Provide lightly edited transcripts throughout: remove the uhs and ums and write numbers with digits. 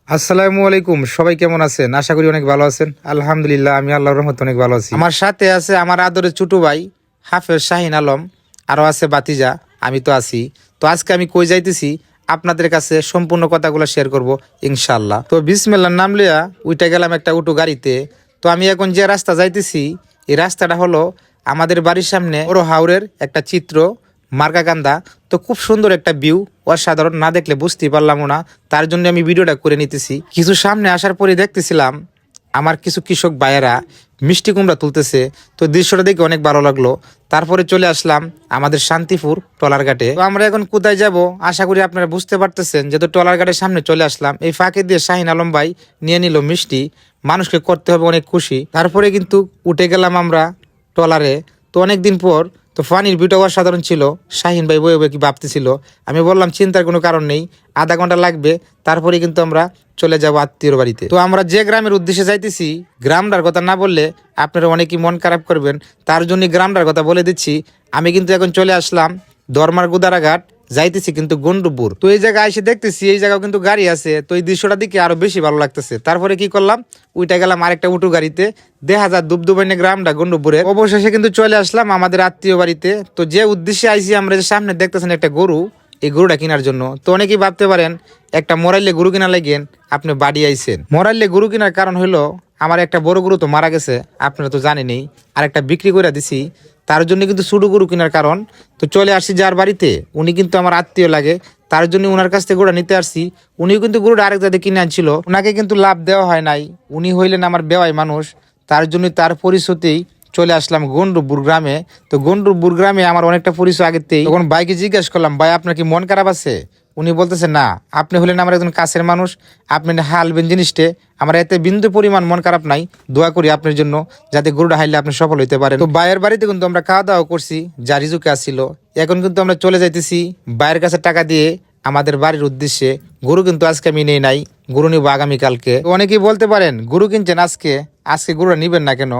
আসসালামু আলাইকুম, সবাই কেমন আছেন? আশা করি অনেক ভালো আছেন। আলহামদুলিল্লাহ, আমি আল্লাহর রহমতে অনেক ভালো আছি। আমার সাথে আছে আমার আদরের ছোট ভাই হাফেজ শাহিন আলম, আরো আছে বাতিজা, আমি তো আছি। তো আজকে আমি কই যাইতেছি আপনাদের কাছে সম্পূর্ণ কথাগুলো শেয়ার করব ইনশাআল্লাহ। তো বিসমিল্লাহর নাম লিয়া উইটা গেলাম একটা উটু গাড়িতে। তো আমি এখন যে রাস্তা যাইতেছি এই রাস্তাটা হলো আমাদের বাড়ির সামনে বড় হাওরের একটা চিত্র মার্গাকান্দা। তো খুব সুন্দর একটা ভিউ, অসাধারণ, না দেখলে বুঝতেই পারলাম না। তার জন্য আমি ভিডিওটা করে নিতেছি। কিছু সামনে আসার পরে দেখতেছিলাম আমার কিছু কৃষক ভাইয়েরা মিষ্টি কুমড়া তুলতেছে। তো দৃশ্যটা দেখে অনেক ভালো লাগলো। তারপরে চলে আসলাম আমাদের শান্তিপুর টলার ঘাটে। তো আমরা এখন কোথায় যাব আশা করি আপনারা বুঝতে পারতেছেন। যেহেতু টলার ঘাটের সামনে চলে আসলাম, এই ফাঁকে দিয়ে শাহিন আলম ভাই নিয়ে নিল মিষ্টি। মানুষকে করতে হবে অনেক খুশি। তারপরে কিন্তু উঠে গেলাম আমরা ট্রলারে। তো অনেকদিন পর, তো ফানির ভিউটা অসাধারণ ছিল। শাহিন ভাই বয়ে বয়ে কি ভাবতেছিল, আমি বললাম চিন্তার কোনো কারণ নেই, আধা ঘন্টা লাগবে, তারপরে কিন্তু আমরা চলে যাব আত্মীয়র বাড়িতে। তো আমরা যে গ্রামের উদ্দেশ্যে যাইতেছি, গ্রামটার কথা না বললে আপনারা অনেকেই মন খারাপ করবেন। তার জন্য গ্রামটার কথা বলে দিচ্ছি। আমি কিন্তু এখন চলে আসলাম ধর্মার গুদারাঘাট, যাইতেছি কিন্তু গন্ডুপুর। তো এই জায়গায় এসে দেখতেছি এই জায়গাও কিন্তু গাড়ি আছে। তো এই দৃশ্যটা দিকে আরো বেশি ভালো লাগতেছে। তারপরে কি করলাম, উইটা গেলাম আরেকটা উটু গাড়িতে। দেখা যায় দুবদুবাইনে গ্রামটা গন্ডুপুরে। অবশেষে কিন্তু চলে আসলাম আমাদের আত্মীয় বাড়িতে। তো যে উদ্দেশ্যে আইসি আমরা, যে সামনে দেখতেছেন একটা গরু, এই গরুটা কেনার জন্য। তো অনেকেই ভাবতে পারেন একটা মরাইলে গরু কিনা লাগেন আপনি বাড়ি আইছেন। মরাইলে গরু কেনার কারণ হলো আমার একটা বড় গরু তো মারা গেছে, আপনারা তো জানেনই, আর একটা বিক্রি করে দিছি। তার জন্য কিন্তু ছোট গরু কেনার কারণ। তো চলে আসছি যার বাড়িতে, উনি কিন্তু আমার আত্মীয় লাগে, তার জন্য ওনার কাছ থেকে গরুটা নিতে আসছি। উনিও কিন্তু গরুটা আরেক জায়গায় কিনে আনছিল, ওনাকে কিন্তু লাভ দেওয়া হয় নাই। উনি হইলেন আমার বেওয়াই মানুষ, তার জন্য তার পরিচয়তেই চলে আসলাম গন্ডুপুর গ্রামে। তো গন্ডুপুর গ্রামে আমার অনেকটা পরিচয় আগেতেই। তখন ভাইকে জিজ্ঞাসা করলাম, ভাই আপনার কি মন খারাপ আছে? উনি বলতেছে না, আপনি হলেন আমার একজন কাছের মানুষ, আপনি হালবেন জিনিসটে, আমার এতে বিন্দু পরিমাণ মন খারাপ নাই। দোয়া করি আপনার জন্য, যাতে গরুটা হাইলে আপনি সফল হইতে পারেন। তো ভাইয়ের বাড়িতে কিন্তু আমরা খাওয়া দাওয়া করছি, যা রিজুকে আসছিল। এখন কিন্তু আমরা চলে যাইতেছি ভাইয়ের কাছে টাকা দিয়ে আমাদের বাড়ির উদ্দেশ্যে। গরু কিন্তু আজকে আমি নেই নাই, গরু নিব আগামীকালকে। অনেকেই বলতে পারেন গরু কিনছেন আজকে, আজকে গরুটা নিবেন না কেন?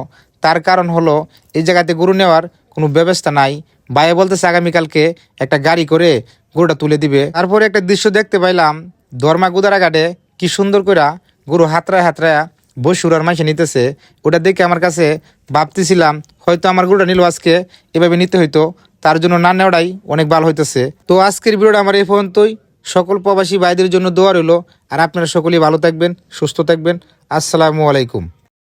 তার কারণ হলো এই জায়গাতে গরু নেওয়ার কোনো ব্যবস্থা নাই। ভাইয়া বলতেছে আগামীকালকে একটা গাড়ি করে গরুটা তুলে দিবে। তারপরে একটা দৃশ্য দেখতে পাইলাম ধর্মা গুদারাঘাটে, কি সুন্দর করে গরু হাতরায় হাতরায়া বসুরার মাসে নিতেছে। ওটা দেখে আমার কাছে ভাবতেছিলাম হয়তো আমার গরুটা নিল আজকে, এভাবে নিতে হইতো। তার জন্য না নেওয়াটাই অনেক ভালো হইতেছে। তো আজকের ভিডিওটা আমার এই পর্যন্তই। সকল প্রবাসী ভাইদের জন্য দোয়া রইল। আর আপনারা সকলেই ভালো থাকবেন, সুস্থ থাকবেন। আসসালামু আলাইকুম।